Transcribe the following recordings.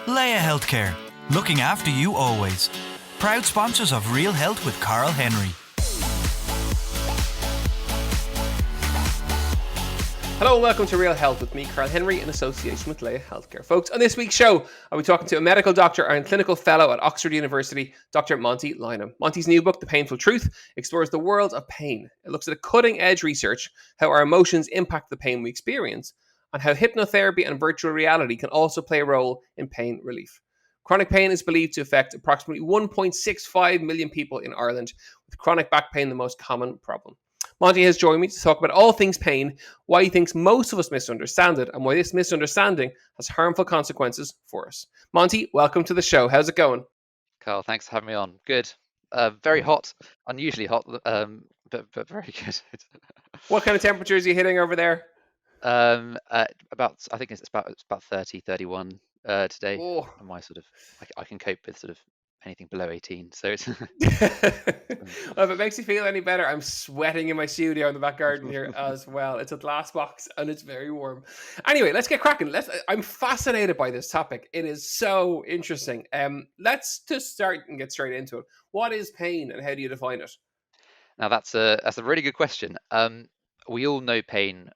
Leia Healthcare, looking after you always. Proud sponsors of ReaL Health with Carl Henry. Hello and welcome to ReaL Health with me, Carl Henry, in association with Leia Healthcare. Folks, on this week's show, I'll be talking to a medical doctor and clinical fellow at Oxford University, Dr Monty Lyman. Monty's new book, The Painful Truth, explores the world of pain. It looks at a cutting-edge research, how our emotions impact the pain we experience, and how hypnotherapy and virtual reality can also play a role in pain relief. Chronic pain is believed to affect approximately 1.65 million people in Ireland, with chronic back pain the most common problem. Monty has joined me to talk about all things pain, why he thinks most of us misunderstand it, and why this misunderstanding has harmful consequences for us. Monty, welcome to the show. How's it going? Carl, thanks for having me on. Good. Very hot, unusually hot, but very good. What kind of temperatures are you hitting over there? I think it's about 30, 31 today. Oh. And I can cope with sort of anything below 18. So it's Well, if it makes you feel any better, I'm sweating in my studio in the back garden here as well. It's a glass box and it's very warm. Anyway, let's get cracking. I'm fascinated by this topic. It is so interesting. Let's just start and get straight into it. What is pain and how do you define it? Now that's a really good question. We all know pain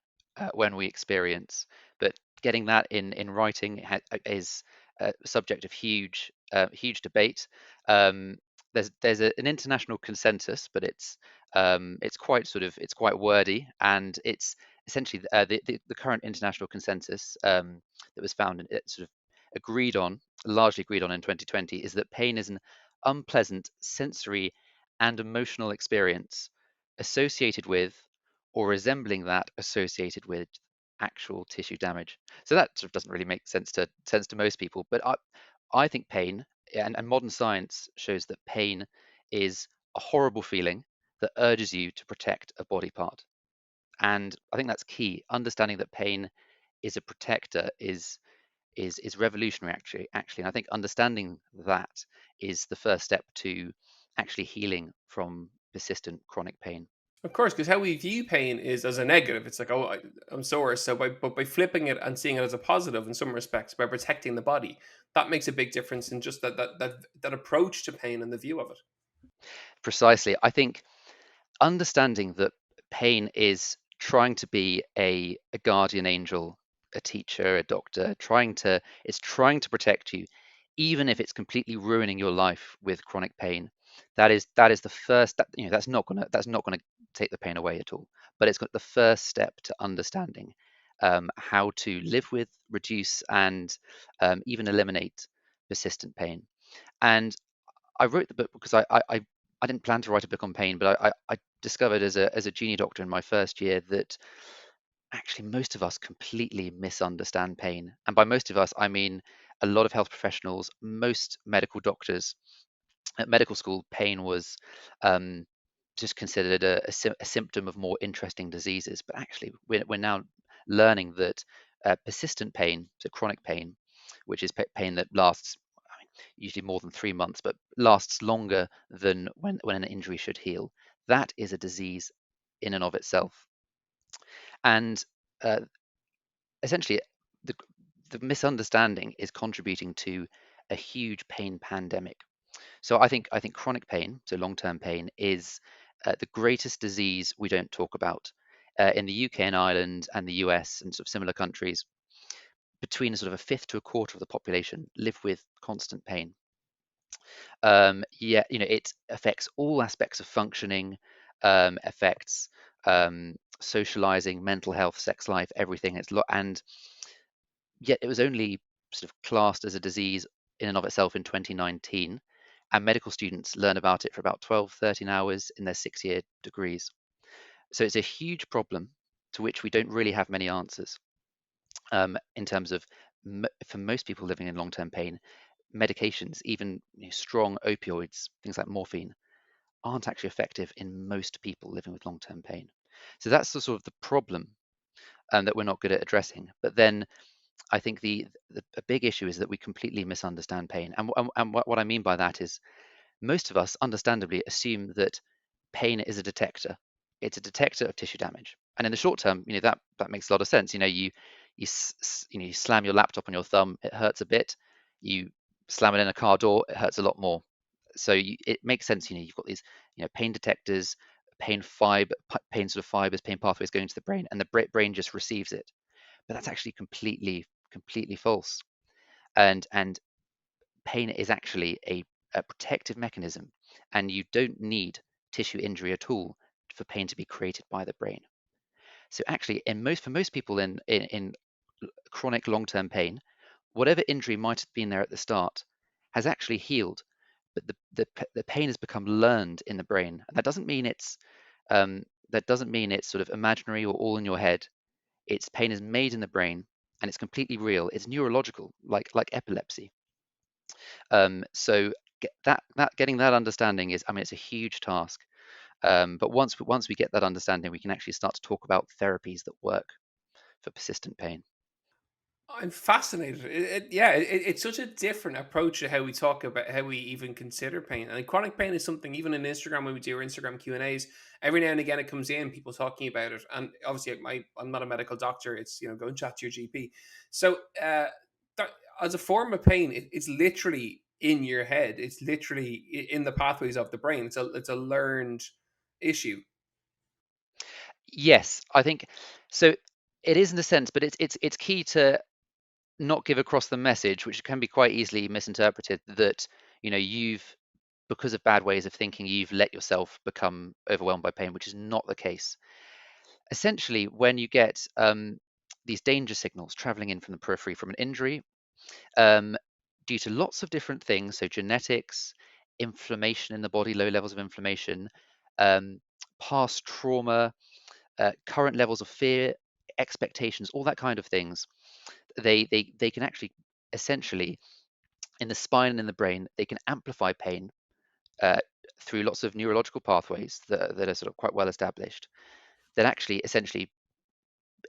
when we experience, but getting that in writing is a subject of huge debate. There's an international consensus, but it's quite wordy, and it's essentially the current international consensus that was found and it sort of largely agreed on in 2020 is that pain is an unpleasant sensory and emotional experience associated with or resembling that associated with actual tissue damage. So that sort of doesn't really make sense to most people, but I think pain and modern science shows that pain is a horrible feeling that urges you to protect a body part. And I think that's key. Understanding that pain is a protector is revolutionary actually. And I think understanding that is the first step to actually healing from persistent chronic pain. Of course, because how we view pain is as a negative. It's like, oh, I'm sore. So by flipping it and seeing it as a positive in some respects, by protecting the body, that makes a big difference in just that approach to pain and the view of it. Precisely. I think understanding that pain is trying to be a guardian angel, a teacher, a doctor, it's trying to protect you, even if it's completely ruining your life with chronic pain. That is the first. That's not gonna take the pain away at all. But it's got the first step to understanding how to live with, reduce, and even eliminate persistent pain. And I wrote the book because I didn't plan to write a book on pain, but I discovered as a junior doctor in my first year that actually most of us completely misunderstand pain. And by most of us, I mean a lot of health professionals, most medical doctors. At medical school, pain was just considered a symptom of more interesting diseases. But actually, we're now learning that persistent pain, so chronic pain, which is pain that lasts usually more than 3 months, but lasts longer than when an injury should heal. That is a disease in and of itself. And essentially, the misunderstanding is contributing to a huge pain pandemic. So I think chronic pain, so long-term pain, is the greatest disease we don't talk about. In the UK and Ireland and the US and sort of similar countries, between sort of a fifth to a quarter of the population live with constant pain. It affects all aspects of functioning, affects socializing, mental health, sex life, everything. And yet it was only sort of classed as a disease in and of itself in 2019, and medical students learn about it for about 12, 13 hours in their 6-year degrees. So it's a huge problem to which we don't really have many answers. In terms of, for most people living in long-term pain, medications, even strong opioids, things like morphine, aren't actually effective in most people living with long-term pain. So that's the sort of the problem that we're not good at addressing. But then I think the big issue is that we completely misunderstand pain. And what I mean by that is most of us understandably assume that pain is a detector. It's a detector of tissue damage. And in the short term, that makes a lot of sense. You slam your laptop on your thumb, it hurts a bit. You slam it in a car door, it hurts a lot more. So it makes sense. You've got these, pain detectors, pain sort of fibers, pain pathways going to the brain, and the brain just receives it. But that's actually completely false. And pain is actually a protective mechanism, and you don't need tissue injury at all for pain to be created by the brain. So actually, for most people in chronic long-term pain, whatever injury might have been there at the start has actually healed, but the pain has become learned in the brain. That doesn't mean um, it's sort of imaginary or all in your head. Its pain is made in the brain, and it's completely real. It's neurological, like epilepsy. So getting that understanding is, I mean, it's a huge task. But once we get that understanding, we can actually start to talk about therapies that work for persistent pain. I'm fascinated. Yeah, it's such a different approach to how we talk about how we even consider pain. And chronic pain is something, even in Instagram, when we do our Instagram Q&As, every now and again it comes in, people talking about it. And obviously, I'm not a medical doctor. It's, go and chat to your GP. So, that, as a form of pain, it's literally in your head. It's literally in the pathways of the brain. It's a learned issue. Yes, I think so. It is in a sense, but it's key to not give across the message, which can be quite easily misinterpreted, that you've, because of bad ways of thinking, you've let yourself become overwhelmed by pain, which is not the case. Essentially, when you get these danger signals traveling in from the periphery from an injury, um, due to lots of different things, so genetics, inflammation in the body, low levels of inflammation, um, past trauma, current levels of fear, expectations, all that kind of things, they can actually, essentially, in the spine and in the brain, they can amplify pain uh, through lots of neurological pathways that are sort of quite well established, that actually essentially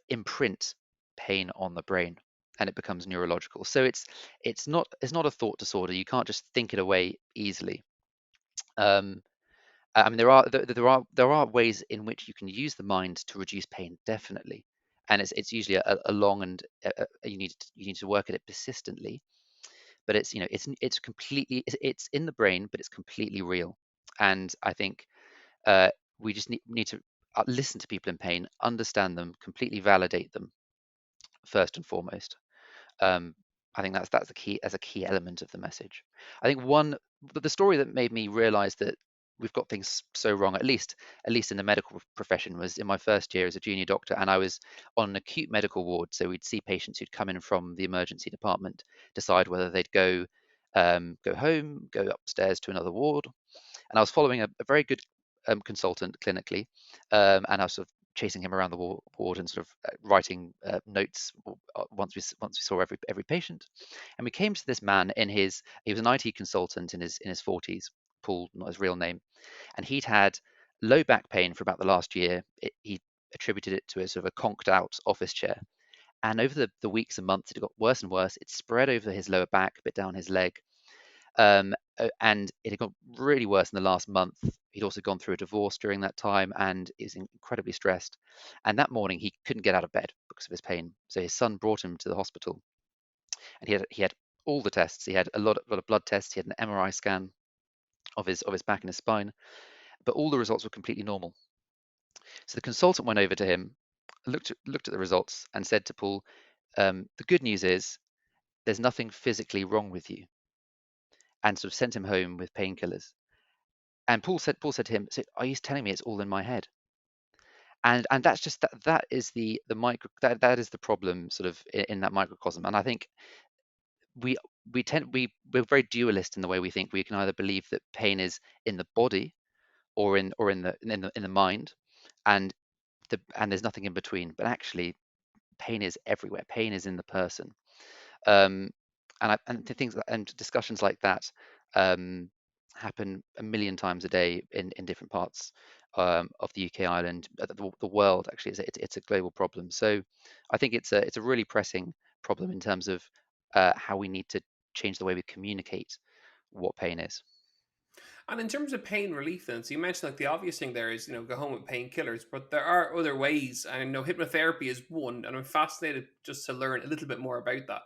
imprint pain on the brain, and it becomes neurological. So it's not a thought disorder. You can't just think it away easily. Um, I mean, there are ways in which you can use the mind to reduce pain, definitely, and it's usually a long and you need to work at it persistently. But it's in the brain, but it's completely real. And I think uh, we just need to listen to people in pain, understand them, completely validate them first and foremost. Um, I think that's the key as a key element of the message. I think the story that made me realize that we've got things so wrong, at least in the medical profession, was in my first year as a junior doctor, and I was on an acute medical ward. So we'd see patients who'd come in from the emergency department, decide whether they'd go home, go upstairs to another ward, and I was following a very good consultant clinically, and I was sort of chasing him around the ward and sort of writing notes once we saw every patient, and we came to this man he was an IT consultant in his 40s, Paul, not his real name, and he'd had low back pain for about the last year. He attributed it to a sort of a conked out office chair. And over the weeks and months, it got worse and worse. It spread over his lower back, a bit down his leg. And it had got really worse in the last month. He'd also gone through a divorce during that time, and he was incredibly stressed. And that morning, he couldn't get out of bed because of his pain. So his son brought him to the hospital, and he had all the tests. He had a lot of blood tests. He had an MRI scan of his back and his spine, but all the results were completely normal. So the consultant went over to him, looked at the results, and said to Paul, "The good news is there's nothing physically wrong with you," and sort of sent him home with painkillers. And Paul said to him, "So are you telling me it's all in my head?" And that's just that is the micro that is the problem, sort of in that microcosm. And I think we we're very dualist in the way we think. We can either believe that pain is in the body or in the mind, and there's nothing in between. But actually, pain is everywhere. Pain is in the person. Um, and things and discussions like that um, happen a million times a day in different parts of the UK, Ireland, the world. Actually, it's a global problem. So I think it's a really pressing problem in terms of how we need to change the way we communicate what pain is. And in terms of pain relief, then, so you mentioned like the obvious thing there is, go home with painkillers, but there are other ways. I know hypnotherapy is one, and I'm fascinated just to learn a little bit more about that.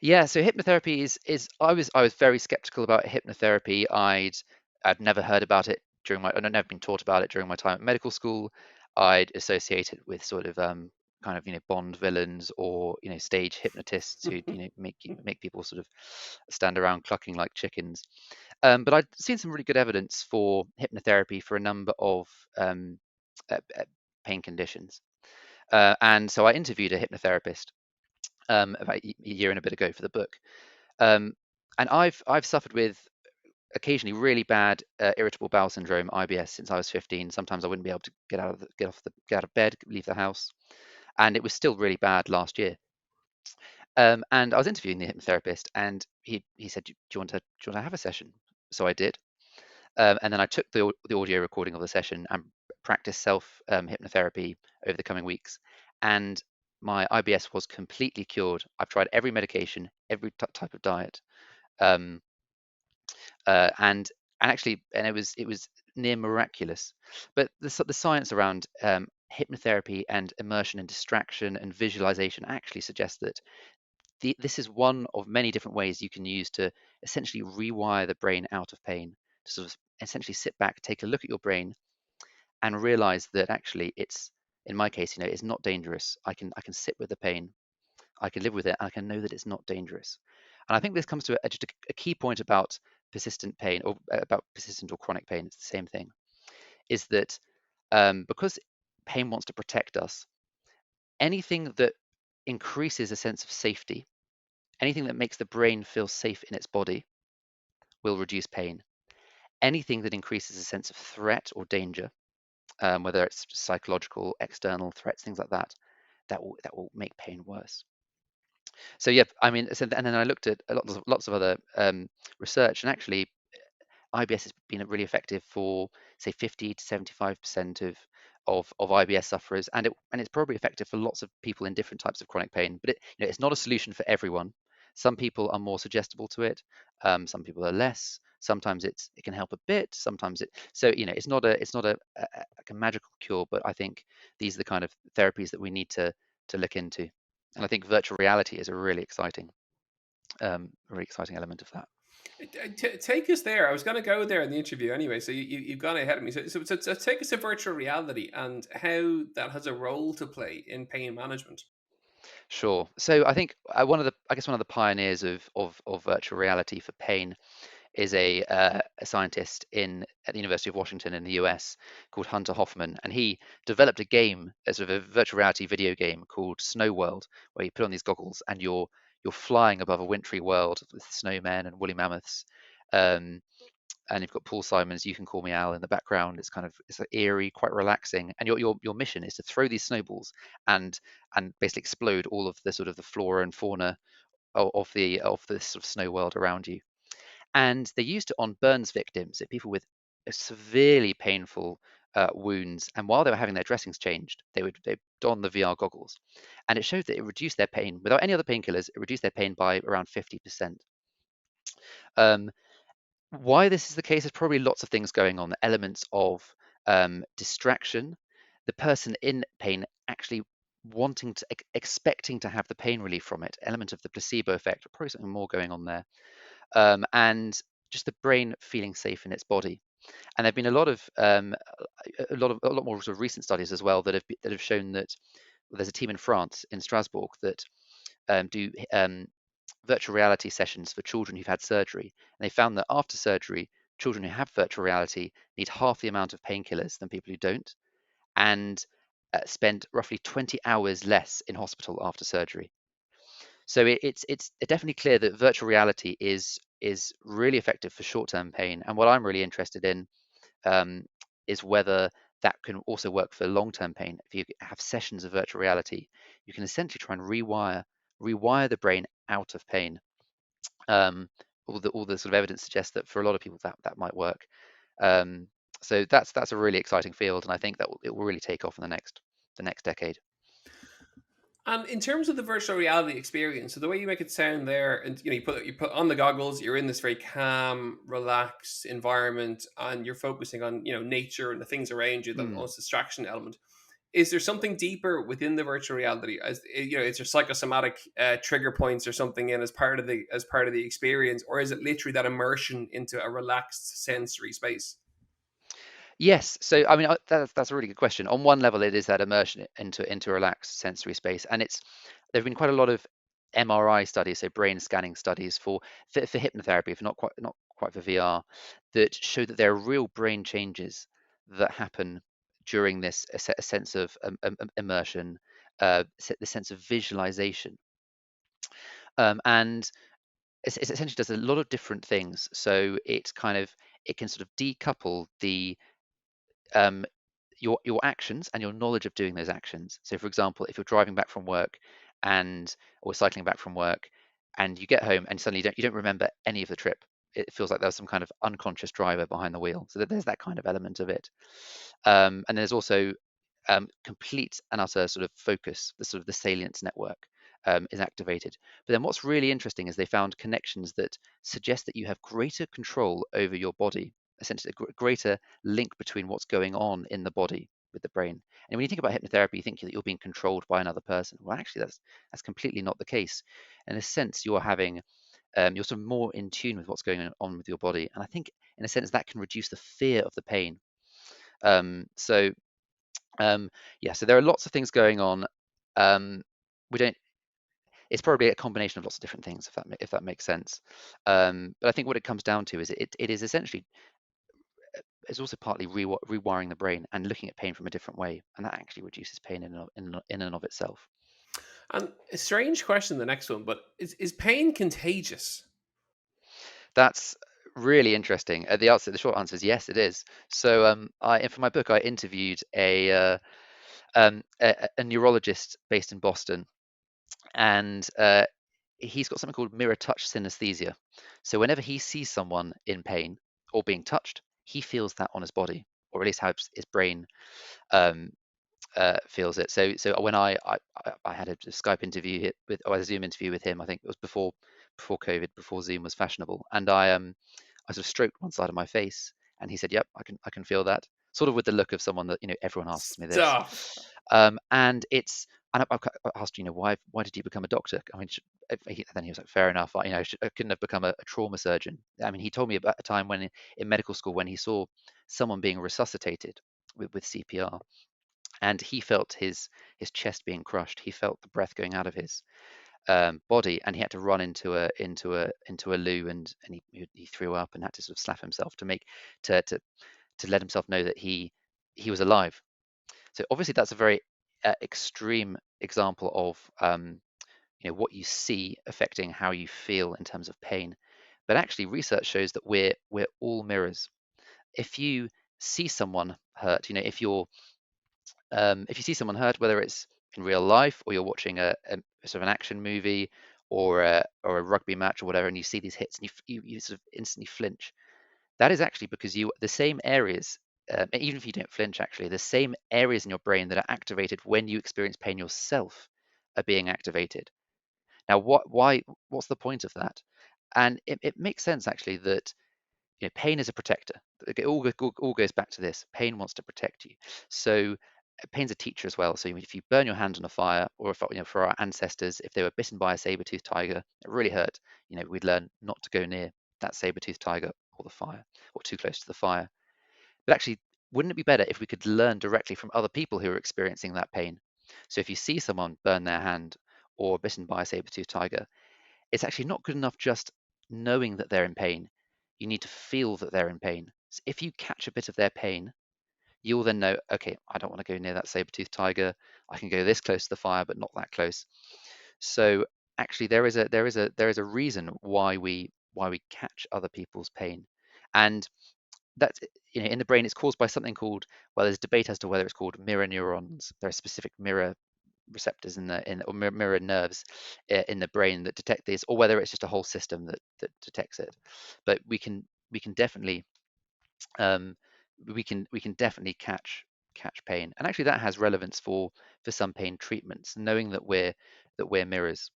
Yeah, so hypnotherapy is I was very skeptical about hypnotherapy. I'd never heard about it I'd never been taught about it during my time at medical school. I'd associate it with sort of kind of Bond villains or stage hypnotists who make people sort of stand around clucking like chickens. But I'd seen some really good evidence for hypnotherapy for a number of um, pain conditions, and so I interviewed a hypnotherapist about a year and a bit ago for the book. Um, and I've suffered with occasionally really bad irritable bowel syndrome (IBS) since I was 15. Sometimes I wouldn't be able to get out of bed, leave the house, and it was still really bad last year. And I was interviewing the hypnotherapist, and he said, "Do you want to have a session?" So I did, and then I took the audio recording of the session and practiced self hypnotherapy over the coming weeks, and my IBS was completely cured. I've tried every medication, every type of diet. Um, and actually, and it was near miraculous. But the science around hypnotherapy and immersion and distraction and visualization actually suggests that this is one of many different ways you can use to essentially rewire the brain out of pain, to sort of essentially sit back, take a look at your brain, and realize that actually it's, in my case, it's not dangerous. I can sit with the pain, I can live with it, and I can know that it's not dangerous. And I think this comes to just a key point about persistent pain, or about persistent or chronic pain. It's the same thing. Is that because pain wants to protect us, anything that increases a sense of safety, anything that makes the brain feel safe in its body, will reduce pain. Anything that increases a sense of threat or danger, whether it's psychological, external threats, things like that, that will make pain worse. So yeah, I mean, and then I looked at lots of other research, and actually IBS has been really effective for, say, 50 to 75% of IBS sufferers, and it's probably effective for lots of people in different types of chronic pain. But it's not a solution for everyone. Some people are more suggestible to it. Some people are less. Sometimes it can help a bit. Sometimes it's not like a magical cure. But I think these are the kind of therapies that we need to look into. And I think virtual reality is a really exciting element of that. Take us there. I was going to go there in the interview anyway, so you've gone ahead of me. So take us to virtual reality and how that has a role to play in pain management. Sure. So I think I guess one of the pioneers of virtual reality for pain is a scientist at the University of Washington in the US called Hunter Hoffman, and he developed a game, a sort of a virtual reality video game called Snow World, where you put on these goggles and you're flying above a wintry world with snowmen and woolly mammoths. Um, and you've got Paul Simon's "You Can Call Me Al" in the background. It's like eerie, quite relaxing. And your mission is to throw these snowballs and basically explode all of the sort of the flora and fauna of this sort of snow world around you. And they used it on burns victims, so people with severely painful wounds. And while they were having their dressings changed, they don the VR goggles, and it showed that it reduced their pain without any other painkillers. It reduced their pain by around 50%. Um, why this is the case is probably lots of things going on. The elements of distraction, the person in pain actually wanting to expecting to have the pain relief from it, element of the placebo effect, probably something more going on there, and just the brain feeling safe in its body. And there've been a lot more sort of recent studies as well that have shown that there's a team in France, in Strasbourg, that do virtual reality sessions for children who've had surgery. And they found that after surgery, children who have virtual reality need half the amount of painkillers than people who don't, and spend roughly 20 hours less in hospital after surgery. So it's definitely clear that virtual reality is really effective for short-term pain. And what I'm really interested in um, is whether that can also work for long-term pain. If you have sessions of virtual reality, you can essentially try and rewire the brain out of pain. Um, all the sort of evidence suggests that for a lot of people that might work. Um, so that's a really exciting field, and I think it will really take off in the next decade. And in terms of the virtual reality experience, so the way you make it sound there, and you put on the goggles, you're in this very calm, relaxed environment, and you're focusing on nature and the things around you, the Hmm. almost distraction element. Is there something deeper within the virtual reality? As you know, is there psychosomatic trigger points or something in as part of the experience, or is it literally that immersion into a relaxed sensory space? Yes. So, I mean, that's a really good question. On one level, it is that immersion into a relaxed sensory space, and there've been quite a lot of MRI studies, so brain scanning studies for hypnotherapy, if not quite for VR, that show that there are real brain changes that happen during this a sense of immersion, the sense of visualization, and it essentially does a lot of different things. So it can sort of decouple the um, your actions and your knowledge of doing those actions. So, for example, if you're driving back from work and or cycling back from work, and you get home and suddenly you don't remember any of the trip, it feels like there's some kind of unconscious driver behind the wheel. So that there's that kind of element of it. And there's also complete and utter sort of focus, the sort of the salience network is activated. But then what's really interesting is they found connections that suggest that you have greater control over your body, essentially a greater link between what's going on in the body with the brain. And when you think about hypnotherapy, you think that you're being controlled by another person. Well, actually, that's completely not the case. In a sense, you're sort of more in tune with what's going on with your body, and I think in a sense that can reduce the fear of the pain. So um, yeah, so there are lots of things going on. Um, we don't. It's probably a combination of lots of different things, if that makes sense. But I think what it comes down to is it is essentially it's also partly rewiring the brain and looking at pain from a different way, and that actually reduces pain in and of itself. And a strange question, the next one, but is pain contagious? That's really interesting. The short answer is yes, it is. So for my book, I interviewed a neurologist based in Boston, and he's got something called mirror touch synesthesia. So whenever he sees someone in pain or being touched, he feels that on his body, or at least how his brain um, feels it. So when I had a Skype interview or a Zoom interview with him, I think it was before COVID, before Zoom was fashionable, and I sort of stroked one side of my face, and he said, "Yep, I can feel that." Sort of with the look of someone that everyone asks me this, Stop. and I asked, why did you become a doctor? I mean, then he was like, fair enough. I couldn't have become a trauma surgeon. I mean, he told me about a time when in medical school when he saw someone being resuscitated with CPR, and he felt his chest being crushed. He felt the breath going out of his body, and he had to run into a loo, and he threw up and had to sort of slap himself to let himself know that he was alive. So obviously that's a very extreme example of what you see affecting how you feel in terms of pain. But actually, research shows that we're all mirrors. If you see someone hurt, if you see someone hurt, whether it's in real life or you're watching a sort of an action movie or a rugby match or whatever, and you see these hits and you sort of instantly flinch, that is actually because the same areas, even if you don't flinch, actually, the same areas in your brain that are activated when you experience pain yourself are being activated. Now, what's the point of that? And it makes sense actually that pain is a protector. It all goes back to this. Pain wants to protect you. So pain's a teacher as well. So if you burn your hand on a fire, or if for our ancestors, if they were bitten by a saber-toothed tiger, it really hurt. We'd learn not to go near that saber-toothed tiger or the fire, or too close to the fire. But actually, wouldn't it be better if we could learn directly from other people who are experiencing that pain? So if you see someone burn their hand or bitten by a saber-toothed tiger, it's actually not good enough just knowing that they're in pain. You need to feel that they're in pain. So if you catch a bit of their pain, you'll then know, okay, I don't want to go near that saber-toothed tiger. I can go this close to the fire, but not that close. So actually, there is a reason why we catch other people's pain, and that's in the brain. It's caused by something called, well, there's debate as to whether it's called mirror neurons. There are specific mirror receptors or mirror nerves in the brain that detect this, or whether it's just a whole system that detects it. But we can definitely um, we can definitely catch pain, and actually that has relevance for some pain treatments. Knowing that we're mirrors.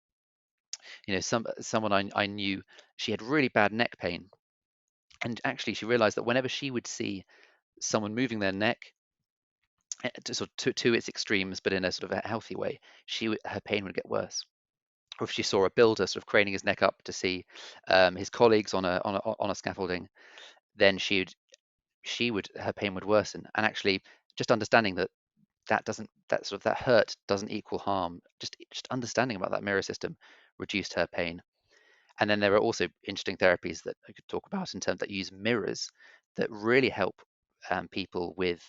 Someone I knew, she had really bad neck pain, and actually she realized that whenever she would see someone moving their neck, to its extremes, but in a sort of a healthy way, her pain would get worse. Or if she saw a builder sort of craning his neck up to see his colleagues on a scaffolding, then her pain would worsen. And actually, just understanding that hurt doesn't equal harm. Just understanding about that mirror system reduced her pain. And then there are also interesting therapies that I could talk about in terms that use mirrors that really help people with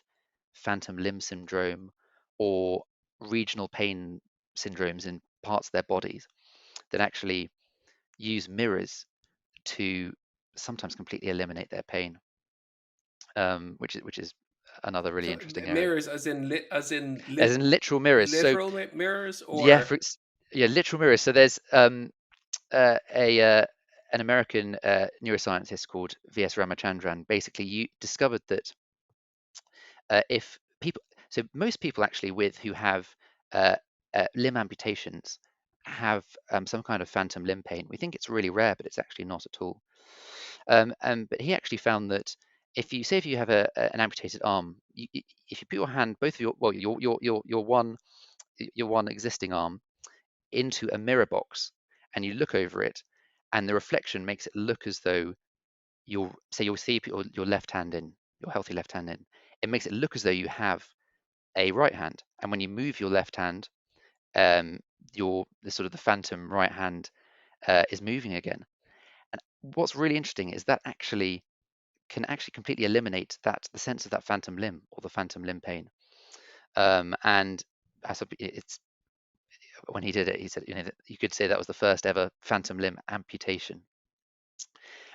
phantom limb syndrome or regional pain syndromes in parts of their bodies that actually use mirrors to sometimes completely eliminate their pain, which is another really So interesting area. mirrors, As in literal mirrors. So literal mirrors, yeah, or literal mirrors. So there's a an American neuroscientist called V.S. Ramachandran. Basically, you discovered that if people, so most people actually who have uh, limb amputations have some kind of phantom limb pain. We think it's really rare, but it's actually not at all. But he actually found that if you have an amputated arm, if you put your hand, both of your one existing arm into a mirror box and you look over it, and the reflection makes it look as though you'll see your left hand in, your healthy left hand in. It makes it look as though you have a right hand, and when you move your left hand, um, the sort of the phantom right hand is moving again. And what's really interesting is that actually can actually completely eliminate the sense of that phantom limb or the phantom limb pain. And it's when he did it, he said, that you could say that was the first ever phantom limb amputation.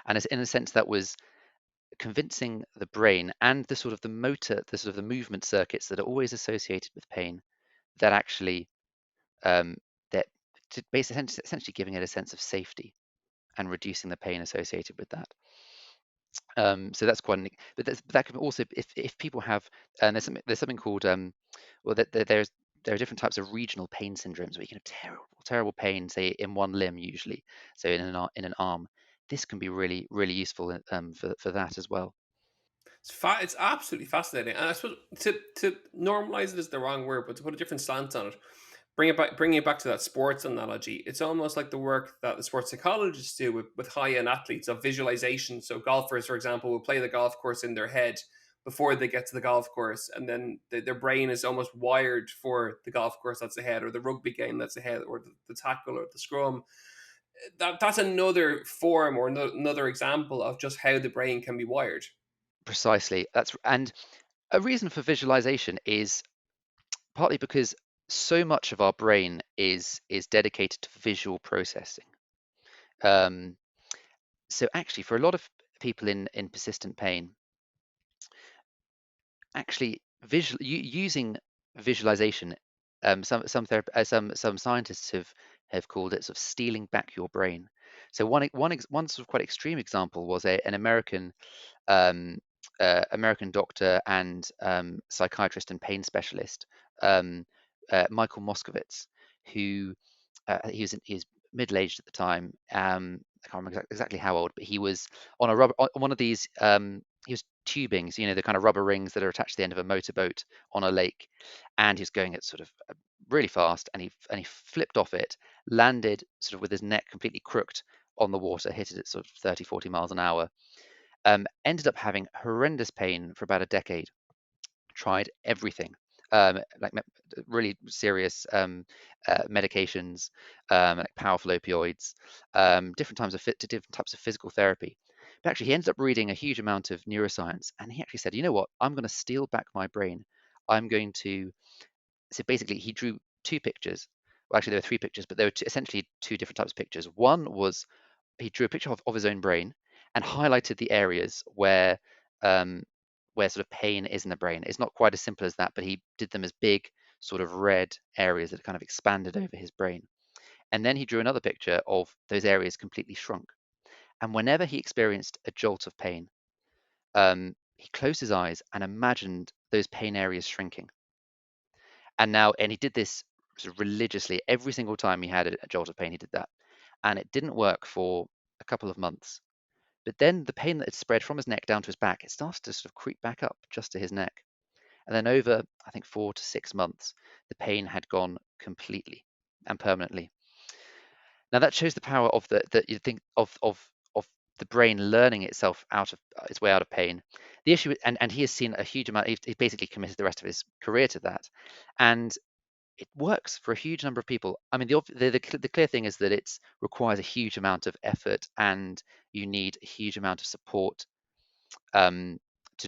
And in a sense, that was convincing the brain and the sort of the movement circuits that are always associated with pain, that actually um, that basically essentially giving it a sense of safety and reducing the pain associated with that. So that's quite unique. But that can also, if people have, and there's something called, well, there are different types of regional pain syndromes where you can have terrible pain, say in one limb usually, so in an arm. This can be really really useful for that as well. it's absolutely fascinating. And I suppose to normalize it is the wrong word, but to put a different slant on it, bringing it back to that sports analogy, it's almost like the work that the sports psychologists do with high end athletes of visualization. So golfers, for example, will play the golf course in their head before they get to the golf course, and then their brain is almost wired for the golf course that's ahead, or the rugby game that's ahead, or the tackle or the scrum. That's another form, or another example of just how the brain can be wired. Precisely. And a reason for visualization is partly because so much of our brain is dedicated to visual processing. Um, so actually, for a lot of people in persistent pain, actually using visualization, some scientists have called it sort of stealing back your brain. So one sort of quite extreme example was an um, American doctor and psychiatrist and pain specialist, um, Michael Moskowitz, who he was middle-aged at the time. I can't remember exactly how old, but he was on one of these. He was tubing, so the kind of rubber rings that are attached to the end of a motorboat on a lake, and he was going at sort of really fast, and he flipped off it, landed sort of with his neck completely crooked on the water, hit it at sort of 30, 40 miles an hour. Ended up having horrendous pain for about a decade. Tried everything, like really serious medications, like powerful opioids, different types of physical therapy. But actually, he ended up reading a huge amount of neuroscience, and he actually said, "You know what? I'm going to steal back my brain. I'm going to." So basically, he drew two pictures. Well, actually, there were three pictures, but there were essentially two different types of pictures. One was he drew a picture of his own brain and highlighted the areas um, where sort of pain is in the brain. It's not quite as simple as that, but he did them as big sort of red areas that kind of expanded over his brain. And then he drew another picture of those areas completely shrunk. And whenever he experienced a jolt of pain, he closed his eyes and imagined those pain areas shrinking. And he did this sort of religiously every single time he had a jolt of pain. He did that, and it didn't work for a couple of months. But then the pain that had spread from his neck down to his back, it started to sort of creep back up just to his neck. And then over, I think, 4 to 6 months, the pain had gone completely and permanently. Now that shows the power of you think of the brain learning itself out of its way out of pain. The issue, and he has seen a huge amount. He's basically committed the rest of his career to that, and it works for a huge number of people. I mean, the clear thing is that it requires a huge amount of effort, and you need a huge amount of support to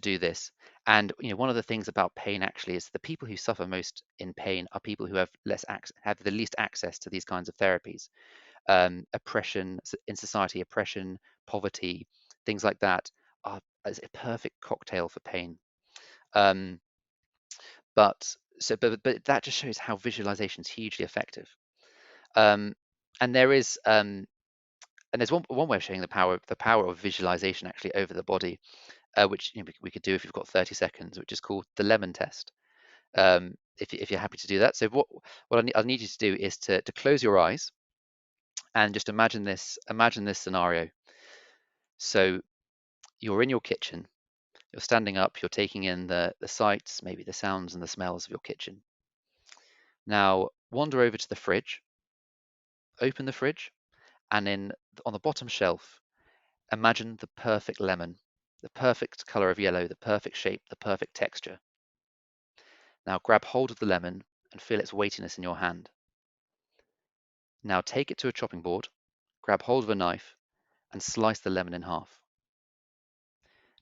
do this. And one of the things about pain actually is the people who suffer most in pain are people who have have the least access to these kinds of therapies. Oppression in society, oppression, poverty, things like that are as a perfect cocktail for pain. But that just shows how visualization is hugely effective. And there's one way of showing the power of visualization actually over the body, which we could do if you've got 30 seconds, which is called the lemon test. If you're happy to do that. So what I need you to do is to close your eyes and just imagine this scenario. So you're in your kitchen, you're standing up, you're taking in the sights, maybe the sounds and the smells of your kitchen. Now wander over to the fridge, open the fridge, and on the bottom shelf, imagine the perfect lemon, the perfect color of yellow, the perfect shape, the perfect texture. Now grab hold of the lemon and feel its weightiness in your hand. Now take it to a chopping board, grab hold of a knife, and slice the lemon in half.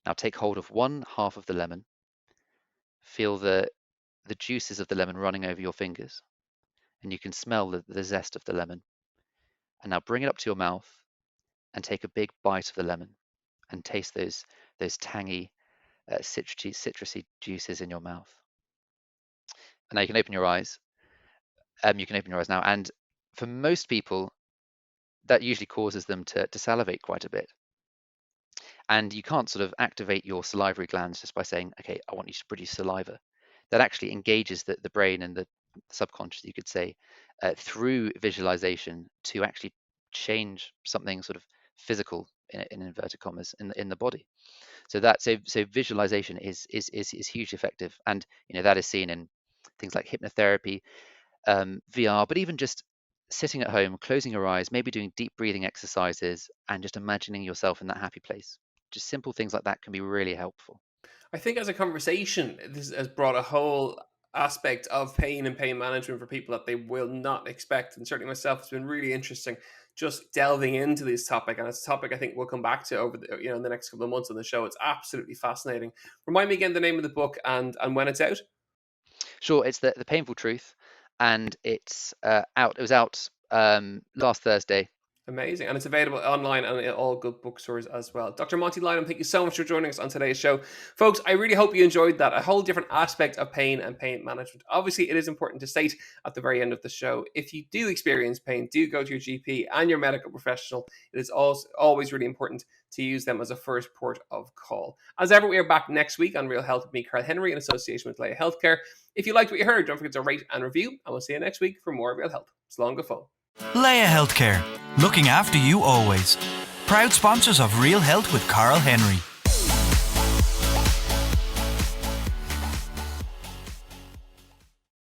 Now take hold of one half of the lemon, feel the juices of the lemon running over your fingers, and you can smell the zest of the lemon. And now bring it up to your mouth and take a big bite of the lemon and taste those tangy, citrusy juices in your mouth. And now you can open your eyes. You can open your eyes now. And for most people, that usually causes them to salivate quite a bit. And you can't sort of activate your salivary glands just by saying, okay, I want you to produce saliva. That actually engages the brain and the subconscious, you could say, through visualization to actually change something sort of physical in inverted commas in the body. So visualization is hugely effective, and that is seen in things like hypnotherapy, VR, but even just sitting at home, closing your eyes, maybe doing deep breathing exercises, and just imagining yourself in that happy place. Just simple things like that can be really helpful. I think as a conversation, this has brought a whole aspect of pain and pain management for people that they will not expect. And certainly myself, it's been really interesting just delving into this topic. And it's a topic I think we'll come back to over in the next couple of months on the show. It's absolutely fascinating. Remind me again the name of the book and when it's out. Sure, it's the Painful Truth, and it's out. It was out last Thursday. Amazing. And it's available online and in all good bookstores as well. Dr. Monty Lyman, thank you so much for joining us on today's show. Folks, I really hope you enjoyed that. A whole different aspect of pain and pain management. Obviously, it is important to state at the very end of the show, if you do experience pain, do go to your GP and your medical professional. It is also always really important to use them as a first port of call. As ever, we are back next week on ReaL Health with me, Carl Henry, in association with Leia Healthcare. If you liked what you heard, don't forget to rate and review, and we'll see you next week for more ReaL Health. So long, go phone. Leia Healthcare, looking after you always. Proud sponsors of ReaL Health with Carl Henry.